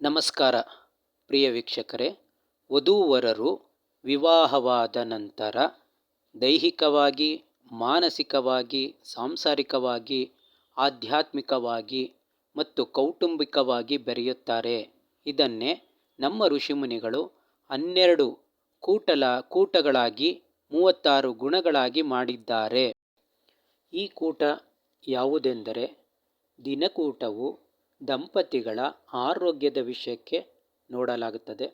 ನಮಸ್ಕಾರ ಪ್ರಿಯ ವೀಕ್ಷಕರೇ. ವಧೂವರರು ವಿವಾಹವಾದ ನಂತರ ದೈಹಿಕವಾಗಿ, ಮಾನಸಿಕವಾಗಿ, ಸಾಂಸಾರಿಕವಾಗಿ, ಆಧ್ಯಾತ್ಮಿಕವಾಗಿ ಮತ್ತು ಕೌಟುಂಬಿಕವಾಗಿ ಬೆರೆಯುತ್ತಾರೆ. ಇದನ್ನೇ ನಮ್ಮ ಋಷಿಮುನಿಗಳು 12 ಕೂಟಗಳಾಗಿ 36 ಗುಣಗಳಾಗಿ ಮಾಡಿದ್ದಾರೆ. ಈ ಕೂಟ ಯಾವುದೆಂದರೆ, ದಿನಕೂಟವು ದಂಪತಿಗಳ ಆರೋಗ್ಯದ ವಿಷಯಕ್ಕೆ ನೋಡಲಾಗುತ್ತದೆ.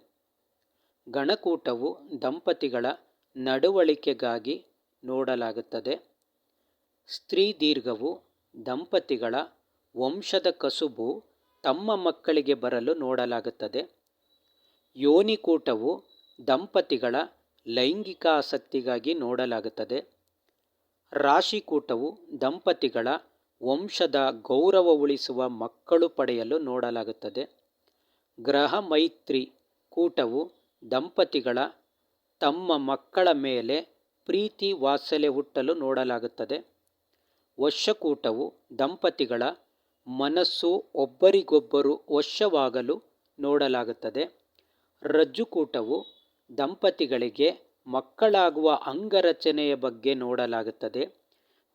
ಗಣಕೂಟವು ದಂಪತಿಗಳ ನಡವಳಿಕೆಗಾಗಿ ನೋಡಲಾಗುತ್ತದೆ. ಸ್ತ್ರೀ ದೀರ್ಘವು ದಂಪತಿಗಳ ವಂಶದ ಕಸುಬು ತಮ್ಮ ಮಕ್ಕಳಿಗೆ ಬರಲು ನೋಡಲಾಗುತ್ತದೆ. ಯೋನಿಕೂಟವು ದಂಪತಿಗಳ ಲೈಂಗಿಕ ಆಸಕ್ತಿಗಾಗಿ ನೋಡಲಾಗುತ್ತದೆ. ರಾಶಿಕೂಟವು ದಂಪತಿಗಳ ವಂಶದ ಗೌರವ ಉಳಿಸುವ ಮಕ್ಕಳು ಪಡೆಯಲು ನೋಡಲಾಗುತ್ತದೆ. ಗ್ರಹ ಮೈತ್ರಿ ಕೂಟವು ದಂಪತಿಗಳ ತಮ್ಮ ಮಕ್ಕಳ ಮೇಲೆ ಪ್ರೀತಿ ವಾತ್ಸಲ್ಯ ಹುಟ್ಟಲು ನೋಡಲಾಗುತ್ತದೆ. ವಶಕೂಟವು ದಂಪತಿಗಳ ಮನಸ್ಸು ಒಬ್ಬರಿಗೊಬ್ಬರು ವಶವಾಗಲು ನೋಡಲಾಗುತ್ತದೆ. ರಜ್ಜುಕೂಟವು ದಂಪತಿಗಳಿಗೆ ಮಕ್ಕಳಾಗುವ ಅಂಗರಚನೆಯ ಬಗ್ಗೆ ನೋಡಲಾಗುತ್ತದೆ.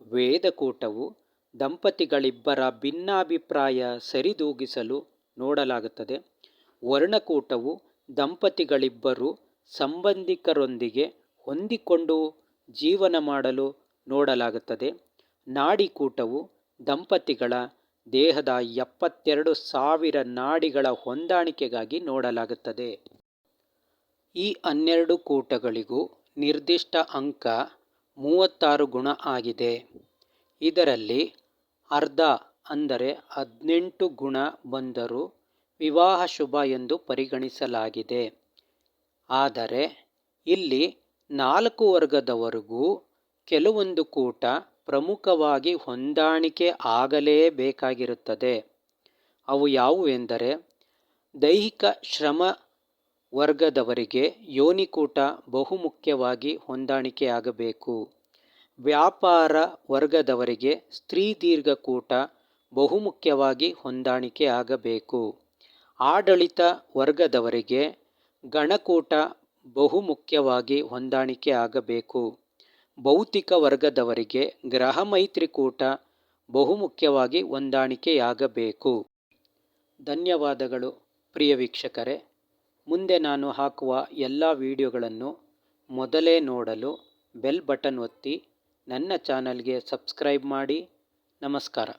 ವೇದಕೂಟವು ದಂಪತಿಗಳಿಬ್ಬರ ಭಿನ್ನಾಭಿಪ್ರಾಯ ಸರಿದೂಗಿಸಲು ನೋಡಲಾಗುತ್ತದೆ. ವರ್ಣಕೂಟವು ದಂಪತಿಗಳಿಬ್ಬರು ಸಂಬಂಧಿಕರೊಂದಿಗೆ ಹೊಂದಿಕೊಂಡು ಜೀವನ ಮಾಡಲು ನೋಡಲಾಗುತ್ತದೆ. ನಾಡಿಕೂಟವು ದಂಪತಿಗಳ ದೇಹದ 72,000 ನಾಡಿಗಳ ಹೊಂದಾಣಿಕೆಗಾಗಿ ನೋಡಲಾಗುತ್ತದೆ. ಈ 12 ಕೂಟಗಳಿಗೂ ನಿರ್ದಿಷ್ಟ ಅಂಕ 36 ಗುಣ ಆಗಿದೆ. ಇದರಲ್ಲಿ ಅರ್ಧ ಅಂದರೆ 18 ಗುಣ ಬಂದರೂ ವಿವಾಹ ಶುಭ ಎಂದು ಪರಿಗಣಿಸಲಾಗಿದೆ. ಆದರೆ ಇಲ್ಲಿ 4 ವರ್ಗದವರಿಗೂ ಕೆಲವೊಂದು ಕೂಟ ಪ್ರಮುಖವಾಗಿ ಹೊಂದಾಣಿಕೆ ಆಗಲೇಬೇಕಾಗಿರುತ್ತದೆ. ಅವು ಯಾವುವೆಂದರೆ, ದೈಹಿಕ ಶ್ರಮ ವರ್ಗದವರಿಗೆ ಯೋನಿಕೂಟ ಬಹುಮುಖ್ಯವಾಗಿ ಹೊಂದಾಣಿಕೆಯಾಗಬೇಕು. ವ್ಯಾಪಾರ ವರ್ಗದವರಿಗೆ ಸ್ತ್ರೀ ದೀರ್ಘ ಕೂಟ ಬಹುಮುಖ್ಯವಾಗಿ ಹೊಂದಾಣಿಕೆ ಆಗಬೇಕು. ಆಡಳಿತ ವರ್ಗದವರಿಗೆ ಗಣಕೂಟ ಬಹುಮುಖ್ಯವಾಗಿ ಹೊಂದಾಣಿಕೆ ಆಗಬೇಕು. ಭೌತಿಕ ವರ್ಗದವರಿಗೆ ಗ್ರಹ ಮೈತ್ರಿಕೂಟ ಬಹುಮುಖ್ಯವಾಗಿ ಹೊಂದಾಣಿಕೆಯಾಗಬೇಕು. ಧನ್ಯವಾದಗಳು ಪ್ರಿಯ ವೀಕ್ಷಕರೇ. ಮುಂದೆ ನಾನು ಹಾಕುವ ಎಲ್ಲ ವಿಡಿಯೋಗಳನ್ನು ಮೊದಲೇ ನೋಡಲು ಬೆಲ್ ಬಟನ್ ಒತ್ತಿ ನನ್ನ ಚಾನಲ್ಗೆ ಸಬ್ಸ್ಕ್ರೈಬ್ ಮಾಡಿ. ನಮಸ್ಕಾರ.